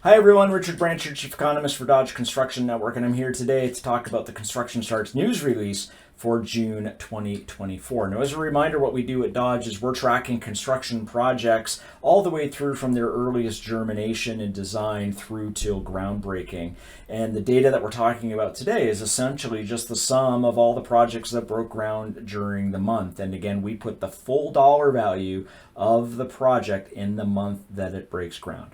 Hi everyone, Richard Branch, your Chief Economist for Dodge Construction Network, and I'm here today to talk about the Construction Starts news release for June 2024. Now, as a reminder, what we do at Dodge is we're tracking construction projects all the way through from their earliest germination and design through till groundbreaking. And the data that we're talking about today is essentially just the sum of all the projects that broke ground during the month. And again, we put the full dollar value of the project in the month that it breaks ground.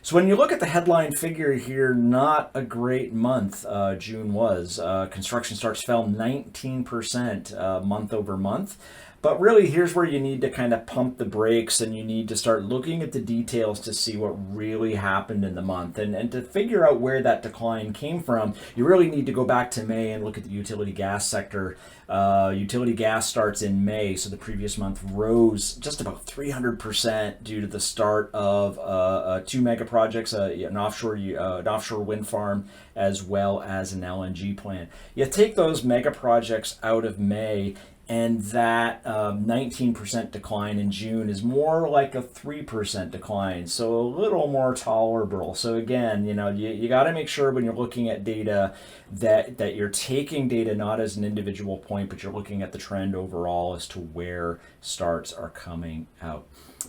So when you look at the headline figure here, not a great month June was. Construction starts fell 19% month over month. But really, here's where you need to kind of pump the brakes and you need to start looking at the details to see what really happened in the month. And to figure out where that decline came from, you really need to go back to May and look at the utility gas sector. Utility gas starts in May, so the previous month rose just about 300% due to the start of two mega projects, an offshore wind farm, as well as an LNG plant. You take those mega projects out of May, and that 19% decline in June is more like a 3% decline, so a little more tolerable. So again, you got to make sure when you're looking at data that you're taking data not as an individual point, but you're looking at the trend overall as to where starts are coming out.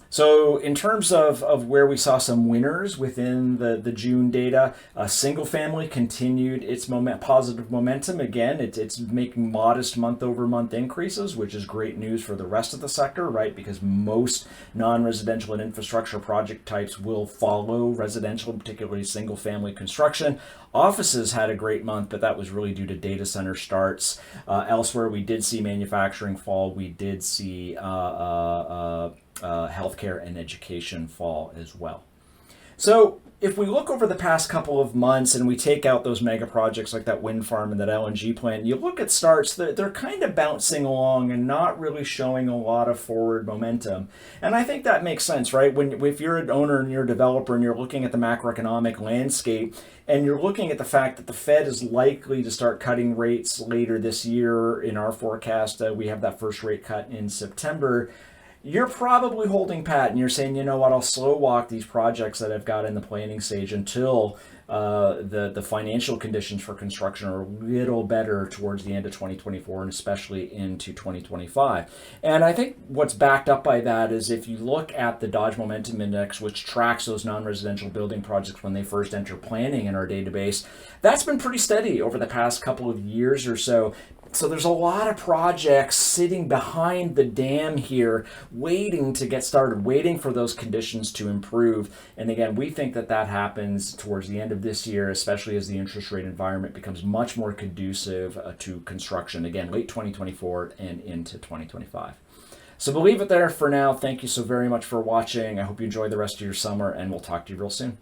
So in terms of where we saw some winners within the June data, single family continued its positive momentum. Again, it's making modest month over month increases, which is great news for the rest of the sector, right? Because most non-residential and infrastructure project types will follow residential, particularly single family construction. Offices had a great month, but that was really due to data center starts. Elsewhere, we did see manufacturing fall. We did see healthcare and education fall as well. So if we look over the past couple of months and we take out those mega projects like that wind farm and that LNG plant, you look at starts, they're kind of bouncing along and not really showing a lot of forward momentum. And I think that makes sense, right? If you're an owner and you're a developer and you're looking at the macroeconomic landscape and you're looking at the fact that the Fed is likely to start cutting rates later this year. In our forecast, we have that first rate cut in September. You're probably holding pat and you're saying, you know what, I'll slow walk these projects that I've got in the planning stage until the financial conditions for construction are a little better towards the end of 2024 and especially into 2025. And I think what's backed up by that is if you look at the Dodge Momentum Index, which tracks those non-residential building projects when they first enter planning in our database, that's been pretty steady over the past couple of years or so. So there's a lot of projects sitting behind the dam here, waiting to get started, waiting for those conditions to improve. And again, we think that happens towards the end of this year, especially as the interest rate environment becomes much more conducive to construction. Again, late 2024 and into 2025. So we'll leave it there for now. Thank you so very much for watching. I hope you enjoy the rest of your summer, and we'll talk to you real soon.